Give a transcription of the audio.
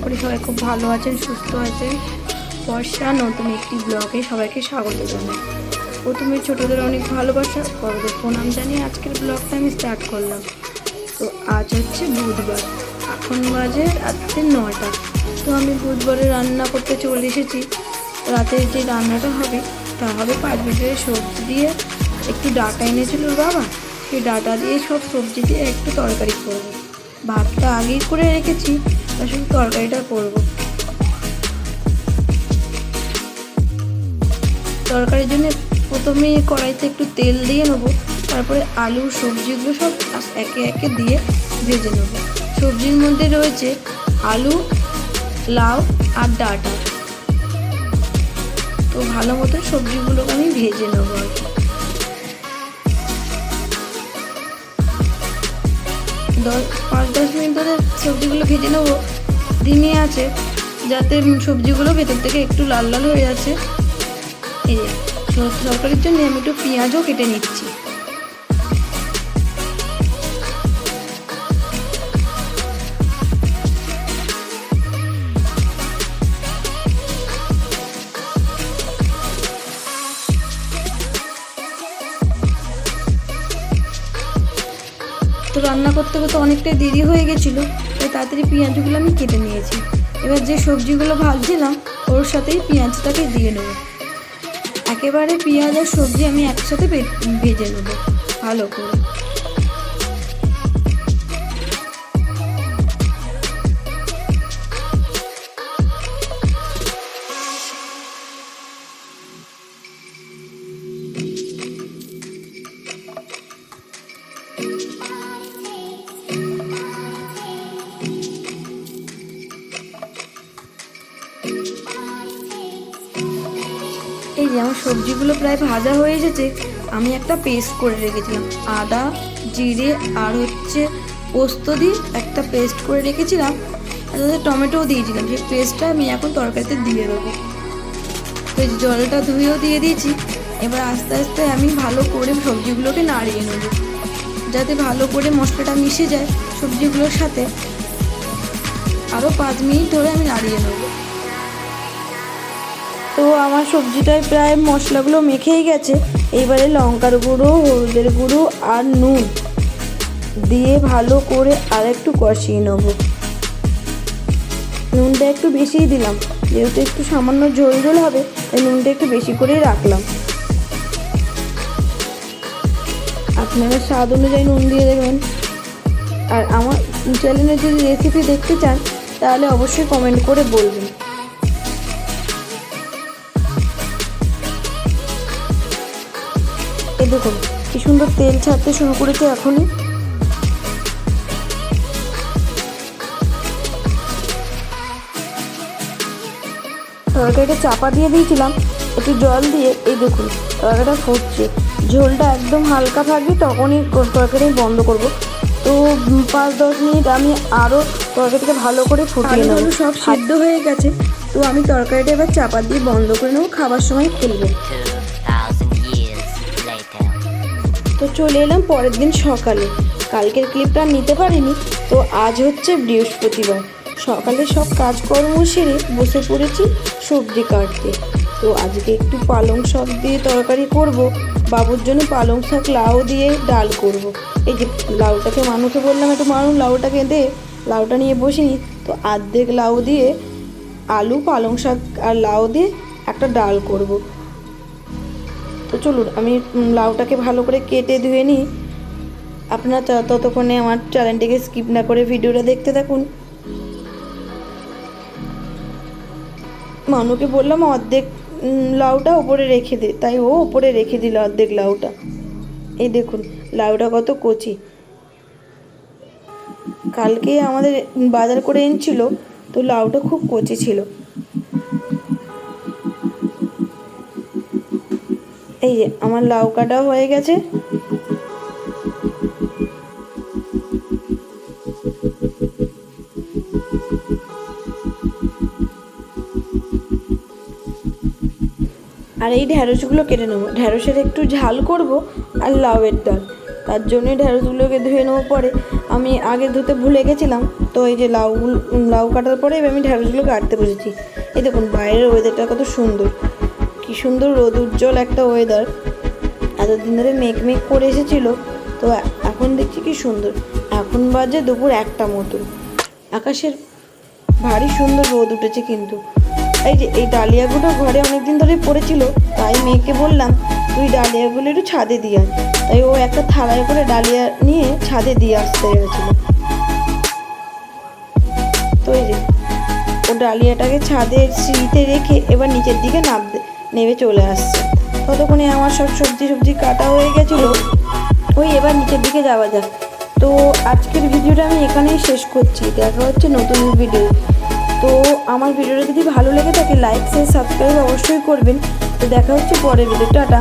করি সবাই খুব ভালো আছেন, সুস্থ আছেন। বর্ষা নতুন একটি ব্লগে সবাইকে স্বাগত জানাই। প্রথমে ছোটদের অনেক ভালোবাসা, বড়দের প্রণাম জানিয়ে আজকের ব্লগটা আমি স্টার্ট করলাম। তো আজ হচ্ছে বুধবার, এখন বাজে রাত্রে 9টা। তো আমি বুধবারে রান্না করতে চলে এসেছি। রাতের যে রান্নাটা হবে তা হবে 5 মিনিটের সবজি দিয়ে, একটু ডাঁটা এনেছিল বাবা, সেই ডাঁটা দিয়ে সব সবজি দিয়ে একটু তরকারি করবো। ভাতটা আগেই করে রেখেছি, শুধু তরকারিটা করব। তরকারির জন্য প্রথমে কড়াইতে একটু তেল দিয়ে নেবো, তারপরে আলু সবজিগুলো সব একে একে দিয়ে ভেজে নেব। সবজির মধ্যে রয়েছে আলু, লাউ আর ডাঁটা। তো ভালো মতো সবজিগুলোকে আমি ভেজে নেবো। 5-10 মিনিট ধরে সবজিগুলো ভেজে নেবো ধিমে আছে, যাতে সবজিগুলো ভেতর থেকে একটু লাল লাল হয়ে আছে। এই তরকারির জন্য আমি একটু পেঁয়াজও কেটে নিচ্ছি। তো রান্না করতে করতে অনেকটাই দেরি হয়ে গেছিলো, তাই তাড়াতাড়ি পেঁয়াজগুলো আমি কেটে নিয়েছি। এবার যে সবজিগুলো ভাজছিলাম ওর সাথেই পেঁয়াজটাকে দিয়ে নেবো। একেবারে পেঁয়াজ আর সবজি আমি একসাথে ভেজে নেবো ভালো করে। এই যে আমার সবজিগুলো প্রায় ভাজা হয়ে এসেছে। আমি একটা পেস্ট করে রেখেছিলাম, আদা জিরে আর হচ্ছে পোস্ত দিয়ে একটা পেস্ট করে রেখেছিলাম, আর তাতে টমেটোও দিয়েছিলাম। সেই পেস্টটা আমি এখন তরকারিতে দিয়ে দেবো। তো জলটা ধুয়েও দিয়ে দিয়েছি। এবার আস্তে আস্তে আমি ভালো করে সবজিগুলোকে নাড়িয়ে নেব, যাতে ভালো করে মশলাটা মিশে যায় সবজিগুলোর সাথে। আরও 5 মিনিট ধরে আমি নাড়িয়ে নেব। তো আমার সবজিটায় প্রায় মশলাগুলো মেখেই গেছে। এইবারে লঙ্কার গুঁড়ো, হলুদের গুঁড়ো আর নুন দিয়ে ভালো করে আর একটু কষিয়ে নেব। নুনটা একটু বেশিই দিলাম, যেহেতু একটু সামান্য ঝোল ঝোল হবে তাই নুনটা একটু বেশি করেই রাখলাম। আপনারা স্বাদ অনুযায়ী নুন দিয়ে দেবেন। আর আমার চ্যানেলে যদি রেসিপি দেখতে চান তাহলে অবশ্যই কমেন্ট করে বলবেন। এই দেখুন কি সুন্দর তেল ছাড়তে শুরু করেছে এখনই। তরকারিটা চাপা দিয়ে দিয়েছিলাম একটু জল দিয়ে। এই দেখুন তরকারিটা ফুটছে, ঝোলটা একদম হালকা থাকবে তখনই তরকারি বন্ধ করব। তো 5-10 মিনিট আমি আরও তরকারিটাকে ভালো করে ফুটিয়ে নেব। সব সিদ্ধ হয়ে গেছে, তো আমি তরকারিটা এবার চাপা দিয়ে বন্ধ করে নেব, খাবার সময় খুলবে। তো চলে এলাম পরের দিন সকালে। কালকের ক্লিপটা নিতে পারিনি, তো আজ হচ্ছে বৃহস্পতিবার। সকালে সব কাজকর্ম সেরে বসে পড়েছি সবজি কাটতে। তো আজকে একটু পালং শাক দিয়ে তরকারি করব, বাবুর জন্য পালং শাক লাউ দিয়ে ডাল করব। এই যে লাউটাকে মানুষকে বললাম একটু মানুষ লাউটাকে দে, লাউটা নিয়ে বসিনি। তো অর্ধেক লাউ দিয়ে আলু, পালং শাক আর লাউ দিয়ে একটা ডাল করব। তো চলুন আমি লাউটাকে ভালো করে কেটে ধুয়ে নিই। আপনারা ততক্ষণে আমার চ্যানেলটিকে স্কিপ না করে ভিডিওটা দেখতে থাকুন। মানুকে বললাম অর্ধেক লাউটা ওপরে রেখে দে, তাই ও ওপরে রেখে দিল অর্ধেক লাউটা। এই দেখুন লাউটা কত কচি। কালকে আমাদের বাজার করে এনেছিল, তো লাউটা খুব কচি ছিল। এই যে আমার লাউ কাটা হয়ে গেছে। আর এই ঢ্যাঁড়সগুলো কেটে নেবো, ঢ্যাঁড়সের একটু ঝাল করব আর লাউয়ের ডাল, তার জন্যই ঢ্যাঁড়সগুলোকে ধুয়ে নেবো। পরে আমি আগে ধুতে ভুলে গেছিলাম। তো এই যে লাউ কাটার পরে এবার আমি ঢ্যাঁড়সগুলো কাটতে বসেছি। এই দেখুন বাইরের ওয়েদারটা কত সুন্দর, কি সুন্দর রোদ উজ্জ্বল একটা ওয়েদার। এতদিন ধরে মেঘ করে এসেছিলো, তো এখন দেখছি কি সুন্দর। এখন বাজে দুপুর 1টা মতো, আকাশের ভারী সুন্দর রোদ উঠেছে। কিন্তু এই যে এই ডালিয়াগুলো ঘরে অনেকদিন ধরে পড়েছিল, তাই মেয়েকে বললাম তুই ডালিয়াগুলো একটু ছাদে দিয়ে আন। তাই ও একটা থালায় করে ডালিয়া নিয়ে ছাদে দিয়ে আসতে গেছিলো। তো এই যে ও ডালিয়াটাকে ছাদের সিঁড়িতে রেখে এবার নিচের দিকে নেমে চলে আসছে। ততক্ষণে আমার সব সবজি কাটা হয়ে গেছিলো। ওই এবার নিচের দিকে যাওয়া যাক। তো আজকের ভিডিওটা আমি এখানেই শেষ করছি। দেখা হচ্ছে নতুন ভিডিও। তো আমার ভিডিওটা যদি ভালো লেগে থাকে লাইক শেয়ার সাবস্ক্রাইব অবশ্যই করবেন। তো দেখা হচ্ছে পরের ভিডিও। টাটা।